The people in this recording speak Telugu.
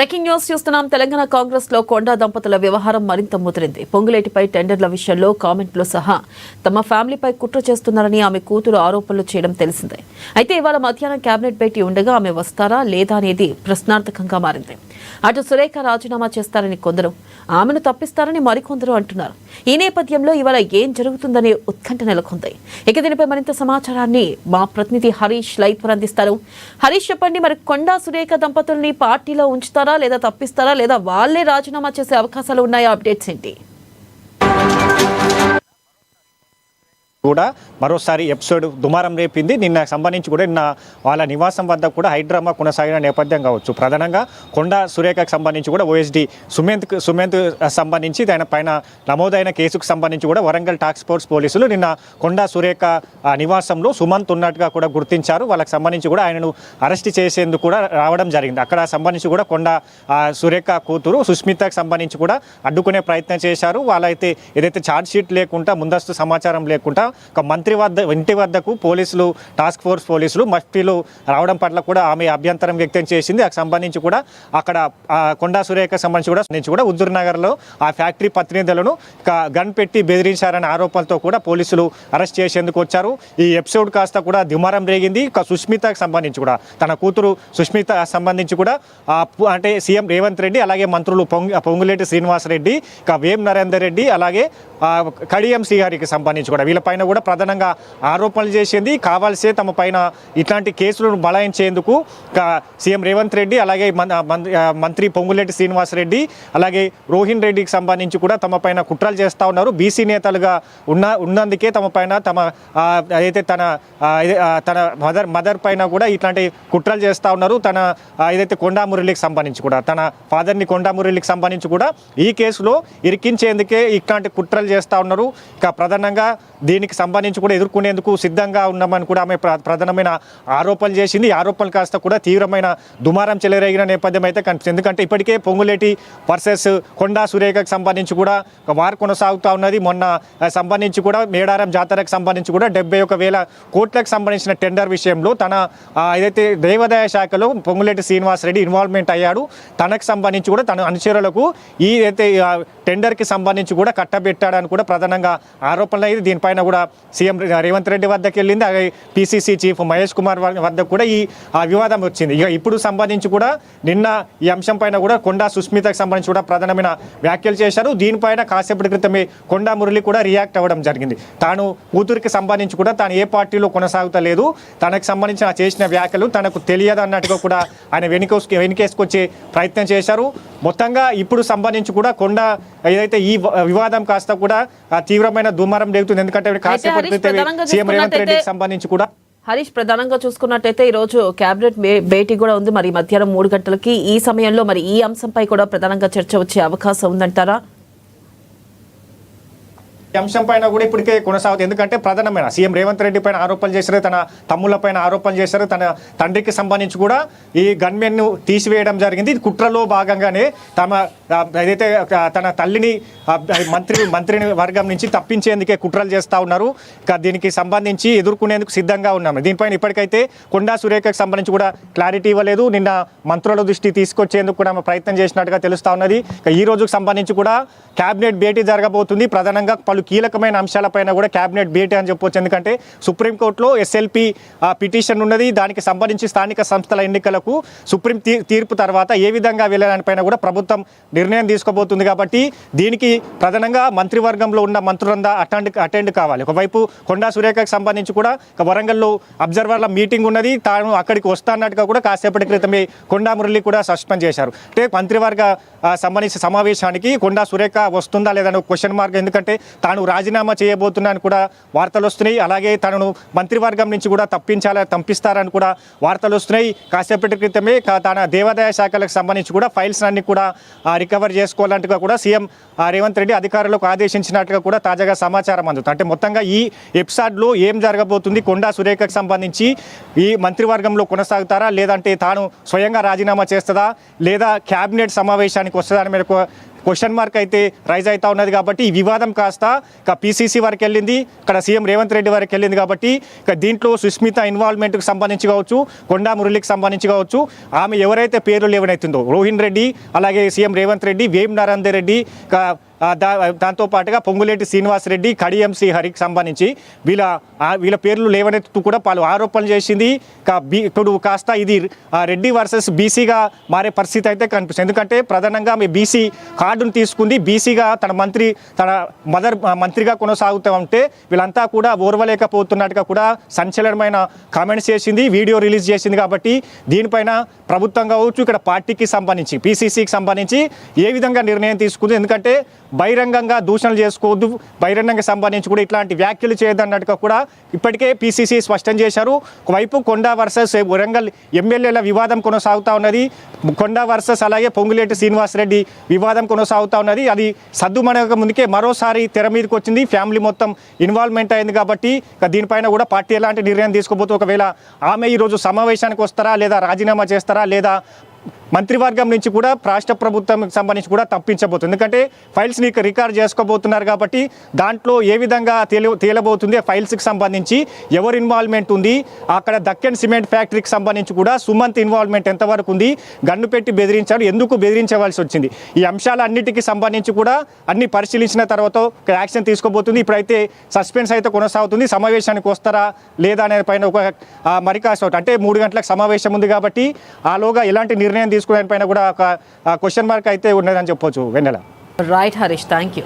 బ్రేకింగ్ న్యూస్ చూస్తున్నాం. తెలంగాణ కాంగ్రెస్ లో కొండా దంపతుల వ్యవహారం మరింత ముదిరింది. పొంగులేటిపై టెండర్ల విషయంలో కామెంట్లు సహా తమ ఫ్యామిలీపై కుట్ర చేస్తున్నారని ఆమె కూతురు ఆరోపణలు చేయడం తెలిసిందే. అయితే ఇవాళ మధ్యాహ్నం కేబినెట్ భేటీ ఉండగా ఆమె వస్తారా లేదా అనేది ప్రశ్నార్థకంగా మారింది. అటు సురేఖ రాజీనామా చేస్తారని కొందరు, ఆమెను తప్పిస్తారని మరికొందరు అంటున్నారు. ఈ నేపథ్యంలో ఇవాళ ఏం జరుగుతుందనే ఉత్కంఠ నెలకొంది. ఇక దీనిపై మరింత సమాచారాన్ని మా ప్రతినిధి హరీష్ లైవ్ అందిస్తారు. హరీష్, చెప్పండి, మరి కొండా సురేఖ దంపతుల్ని పార్టీలో ఉంచుతారా లేదా తప్పిస్తారా, లేదా వాళ్ళే రాజీనామా చేసే అవకాశాలు ఉన్నాయా? అప్డేట్స్ ఏంటి? కూడా మరోసారి ఎపిసోడ్ దుమారం రేపింది. నిన్న సంబంధించి కూడా నిన్న వాళ్ళ నివాసం వద్ద కూడా హైడ్రామా కొనసాగిన నేపథ్యం కావచ్చు. ప్రధానంగా కొండా సురేఖకు సంబంధించి కూడా ఓఎస్డీ సుమంత్ సంబంధించి ఆయన పైన నమోదైన కేసుకు సంబంధించి కూడా వరంగల్ టాస్క్ ఫోర్స్ పోలీసులు నిన్న కొండా సురేఖ నివాసంలో సుమంత్ ఉన్నట్టుగా కూడా గుర్తించారు. వాళ్ళకి సంబంధించి కూడా ఆయనను అరెస్ట్ చేసేందుకు కూడా రావడం జరిగింది. అక్కడ సంబంధించి కూడా కొండా సురేఖ కూతురు సుస్మితకు సంబంధించి కూడా అడ్డుకునే ప్రయత్నం చేశారు. వాళ్ళైతే ఏదైతే ఛార్జ్ షీట్ లేకుండా, ముందస్తు సమాచారం లేకుండా ఒక మంత్రి ఇంటి వద్దకు పోలీసులు, టాస్క్ ఫోర్స్ పోలీసులు మఫ్టీలు రావడం పట్ల కూడా ఆమె అభ్యంతరం వ్యక్తం చేసింది. దానికి సంబంధించి కూడా అక్కడ కొండా సురేఖ సంబంధించి కూడా హుజూర్ నగర్లో ఆ ఫ్యాక్టరీ ప్రతినిధులను గన్ పెట్టి బెదిరించారనే ఆరోపణలతో కూడా పోలీసులు అరెస్ట్ చేసేందుకు వచ్చారు. ఈ ఎపిసోడ్ కాస్త కూడా దుమారం రేగింది. సుస్మితకు సంబంధించి కూడా తన కూతురు సుస్మిత సంబంధించి కూడా అంటే సీఎం రేవంత్ రెడ్డి, అలాగే మంత్రులు పొంగులేటి శ్రీనివాసరెడ్డి, వేం నరేందర్ రెడ్డి, అలాగే కడియం శ్రీహరికి సంబంధించి కూడా వీళ్ళపైన కూడా ప్రధానంగా ఆరోపణలు చేసింది. కావాల్సే తమ పైన ఇట్లాంటి కేసులను బలాయించేందుకు సీఎం రేవంత్ రెడ్డి, అలాగే మంత్రి పొంగులేటి శ్రీనివాసరెడ్డి, అలాగే రోహిన్ రెడ్డికి సంబంధించి కూడా తమ పైన కుట్రలు చేస్తూ ఉన్నారు. బీసీ నేతలుగా ఉన్నందుకే తమ పైన ఏదైతే తన మదర్ పైన కూడా ఇట్లాంటి కుట్రలు చేస్తూ ఉన్నారు. తన ఏదైతే కొండా మురళికి సంబంధించి కూడా తన ఫాదర్ని కొండా మురళికి సంబంధించి కూడా ఈ కేసులో ఇరికించేందుకే ఇట్లాంటి కుట్రలు చేస్తూ ఉన్నారు. ఇక ప్రధానంగా దీనికి సంబంధించి కూడా ఎదుర్కొనేందుకు సిద్ధంగా ఉన్నామని కూడా ఆమె ప్రధానమైన ఆరోపణలు చేసింది. ఈ ఆరోపణలు కాస్త కూడా తీవ్రమైన దుమారం చెలరేగిన నేపథ్యం అయితే కనిపిస్తుంది. ఎందుకంటే ఇప్పటికే పొంగులేటి వర్సెస్ కొండా సురేఖకు సంబంధించి కూడా వార్ కొనసాగుతూ ఉన్నది. మొన్న సంబంధించి కూడా మేడారం జాతరకు సంబంధించి కూడా 71,000 కోట్లకు సంబంధించిన టెండర్ విషయంలో తన ఏదైతే దేవాదాయ శాఖలో పొంగులేటి శ్రీనివాసరెడ్డి ఇన్వాల్వ్మెంట్ అయ్యాడు. తనకు సంబంధించి కూడా తన అనుచరులకు ఈ అయితే టెండర్కి సంబంధించి కూడా కట్టబెట్టాడని కూడా ప్రధానంగా ఆరోపణలు అయ్యింది. దీనిపైన కూడా సీఎం రేవంత్ రెడ్డి వద్దకు వెళ్ళింది. అలాగే పీసీసీ చీఫ్ మహేష్ కుమార్ వద్దకు కూడా ఈ వివాదం వచ్చింది. ఇక ఇప్పుడు సంబంధించి కూడా నిన్న ఈ అంశం పైన కూడా కొండా సుస్మితకు సంబంధించి కూడా ప్రధానమైన వ్యాఖ్యలు చేశారు. దీనిపైన కాసేపటి క్రితమే కొండా మురళి కూడా రియాక్ట్ అవ్వడం జరిగింది. తాను కూతురికి సంబంధించి కూడా తాను ఏ పార్టీలో కొనసాగుతలేదు, తనకు సంబంధించిన చేసిన వ్యాఖ్యలు తనకు తెలియదు అన్నట్టుగా కూడా ఆయన వెనుకేసుకొచ్చే ప్రయత్నం చేశారు. మొత్తంగా ఇప్పుడు సంబంధించి కూడా కొండా ఏదైతే ఈ వివాదం కాస్త కూడా తీవ్రమైన దుమారం రేగుతుంది. ఎందుకంటే సీఎం రేవంత్ రెడ్డికి సంబంధించి కూడా హరీష్, ప్రధానంగా చూసుకున్నట్టయితే ఈ రోజు కేబినెట్ భేటీ కూడా ఉంది. మరి మధ్యాహ్నం 3 గంటలకి ఈ సమయంలో మరి ఈ అంశంపై కూడా ప్రధానంగా చర్చ వచ్చే అవకాశం ఉందంటారా? ఈ అంశం పైన కూడా ఇప్పటికే కొనసాగుతుంది. ఎందుకంటే ప్రధానమైన సీఎం రేవంత్ రెడ్డి పైన ఆరోపణలు చేశారు, తన తమ్ముళ్ళ పైన ఆరోపణలు చేశారు, తన తండ్రికి సంబంధించి కూడా ఈ గన్మెన్ను తీసివేయడం జరిగింది. ఇది కుట్రలో భాగంగానే ఏదైతే తన తల్లిని మంత్రి వర్గం నుంచి తప్పించేందుకే కుట్రలు చేస్తూ ఉన్నారు. దీనికి సంబంధించి ఎదుర్కొనేందుకు సిద్ధంగా ఉన్నాము. దీనిపైన ఇప్పటికైతే కొండా సురేఖకు సంబంధించి కూడా క్లారిటీ ఇవ్వలేదు. నిన్న మంత్రుల దృష్టి తీసుకొచ్చేందుకు కూడా ప్రయత్నం చేసినట్టుగా తెలుస్తూ ఉన్నది. ఈ రోజుకు సంబంధించి కూడా కేబినెట్ భేటీ జరగబోతుంది. ప్రధానంగా పలు కీలకమైన అంశాలపైన కూడా కేబినెట్ భేటీ అని చెప్పవచ్చు. ఎందుకంటే సుప్రీంకోర్టులో ఎస్ఎల్పి పిటిషన్ ఉన్నది. దానికి సంబంధించి స్థానిక సంస్థల ఎన్నికలకు సుప్రీం తీర్పు తర్వాత ఏ విధంగా వెళ్ళడానిపైన కూడా ప్రభుత్వం నిర్ణయం తీసుకోబోతుంది. కాబట్టి దీనికి ప్రధానంగా మంత్రివర్గంలో ఉన్న మంత్రులందా అటెండ్ కావాలి. ఒకవైపు కొండా సురేఖకు సంబంధించి కూడా వరంగల్లో అబ్జర్వర్ల మీటింగ్ ఉన్నది. తాను అక్కడికి వస్తానట్టుగా కూడా కాసేపటి క్రితమే కొండా మురళి కూడా సస్పెండ్ చేశారు. అంటే మంత్రివర్గ సంబంధించిన సమావేశానికి కొండా సురేఖ వస్తుందా లేదా క్వశ్చన్ మార్క్. ఎందుకంటే తాను రాజీనామా చేయబోతున్నాను కూడా వార్తలు వస్తున్నాయి. అలాగే తనను మంత్రివర్గం నుంచి కూడా పంపిస్తారని కూడా వార్తలు వస్తున్నాయి. కాసేపటి క్రితమే తన దేవాదాయ శాఖలకు సంబంధించి కూడా ఫైల్స్ అన్ని కూడా రికవర్ చేసుకోవాలంటగా కూడా సీఎం రేవంత్ రెడ్డి అధికారులకు ఆదేశించినట్టుగా కూడా తాజాగా సమాచారం అందుతుంది. అంటే మొత్తంగా ఈ ఎపిసోడ్లో ఏం జరగబోతుంది, కొండా సురేఖకు సంబంధించి ఈ మంత్రివర్గంలో కొనసాగుతారా, లేదంటే తాను స్వయంగా రాజీనామా చేస్తుందా, లేదా క్యాబినెట్ సమావేశానికి వస్తుందా అని క్వశ్చన్ మార్క్ అయితే రైజ్ అవుతా ఉన్నది. కాబట్టి ఈ వివాదం కాస్త ఇక పీసీసీ వరకు వెళ్ళింది, ఇక్కడ సీఎం రేవంత్ రెడ్డి వరకు వెళ్ళింది. కాబట్టి ఇక దీంట్లో సుస్మిత ఇన్వాల్వ్మెంట్కి సంబంధించి కావచ్చు, కొండా మురళికి సంబంధించి కావచ్చు, ఆమె ఎవరైతే పేర్లు లేవనైతుందో రోహిన్ రెడ్డి, అలాగే సీఎం రేవంత్ రెడ్డి, వేం నరేందర్ రెడ్డి, దాంతో పాటుగా పొంగులేటి శ్రీనివాస్ రెడ్డి, కడియంసి హరికి సంబంధించి వీళ్ళ పేర్లు లేవనెత్తు కూడా పలు ఆరోపణలు చేసింది. ఇప్పుడు కాస్త ఇది రెడ్డి వర్సెస్ బీసీగా మారే పరిస్థితి అయితే కనిపిస్తుంది. ఎందుకంటే ప్రధానంగా మీ బీసీ కార్డును తీసుకుంది, బీసీగా తన మంత్రిగా కొనసాగుతూ ఉంటే వీళ్ళంతా కూడా ఓర్వలేకపోతున్నట్టుగా కూడా సంచలనమైన కామెంట్స్ చేసింది, వీడియో రిలీజ్ చేసింది. కాబట్టి దీనిపైన ప్రభుత్వం కావచ్చు, ఇక్కడ పార్టీకి సంబంధించి పీసీసీకి సంబంధించి ఏ విధంగా నిర్ణయం తీసుకుంది, ఎందుకంటే బహిరంగంగా దూషణలు చేసుకోవద్దు, బహిరంగంగా సంబంధించి కూడా ఇట్లాంటి వ్యాఖ్యలు చేయదన్నట్టుగా కూడా ఇప్పటికే పీసీసీ స్పష్టం చేశారు. ఒకవైపు కొండా వర్సెస్ వరంగల్ ఎమ్మెల్యేల వివాదం కొనసాగుతూ ఉన్నది, కొండా వర్సెస్ అలాగే పొంగులేటి శ్రీనివాస్ రెడ్డి వివాదం కొనసాగుతూ ఉన్నది. అది సద్దుమణగక ముందుకే మరోసారి తెర మీదకి వచ్చింది, ఫ్యామిలీ మొత్తం ఇన్వాల్వ్మెంట్ అయింది. కాబట్టి దీనిపైన కూడా పార్టీ ఎలాంటి నిర్ణయం తీసుకోబోతూ, ఒకవేళ ఆమె ఈరోజు సమావేశానికి వస్తారా, లేదా రాజీనామా చేస్తారా, లేదా మంత్రివర్గం నుంచి కూడా రాష్ట్ర ప్రభుత్వం సంబంధించి కూడా తప్పించబోతుంది. ఎందుకంటే ఫైల్స్ని రికార్డ్ చేసుకోబోతున్నారు. కాబట్టి దాంట్లో ఏ విధంగా తేలబోతుంది, ఫైల్స్కి సంబంధించి ఎవరు ఇన్వాల్వ్మెంట్ ఉంది, అక్కడ దక్కన్ సిమెంట్ ఫ్యాక్టరీకి సంబంధించి కూడా సుమంత్ ఇన్వాల్వ్మెంట్ ఎంతవరకు ఉంది, గన్ను పెట్టి బెదిరించాడు, ఎందుకు బెదిరించవలసి వచ్చింది, ఈ అంశాలన్నిటికీ సంబంధించి కూడా అన్ని పరిశీలించిన తర్వాత ఒక యాక్షన్ తీసుకోబోతుంది. ఇప్పుడైతే సస్పెన్స్ అయితే కొనసాగుతుంది, సమావేశానికి వస్తారా లేదా అనే పైన ఒక మరికాస్త అంటే 3 గంటలకు సమావేశం ఉంది. కాబట్టి ఆలోగా ఎలాంటి నిర్ణయం తీసుకునే పైన కూడా ఒక క్వశ్చన్ మార్క్ అయితే ఉన్నదని చెప్పొచ్చు. Vennela. Right Harish, thank you.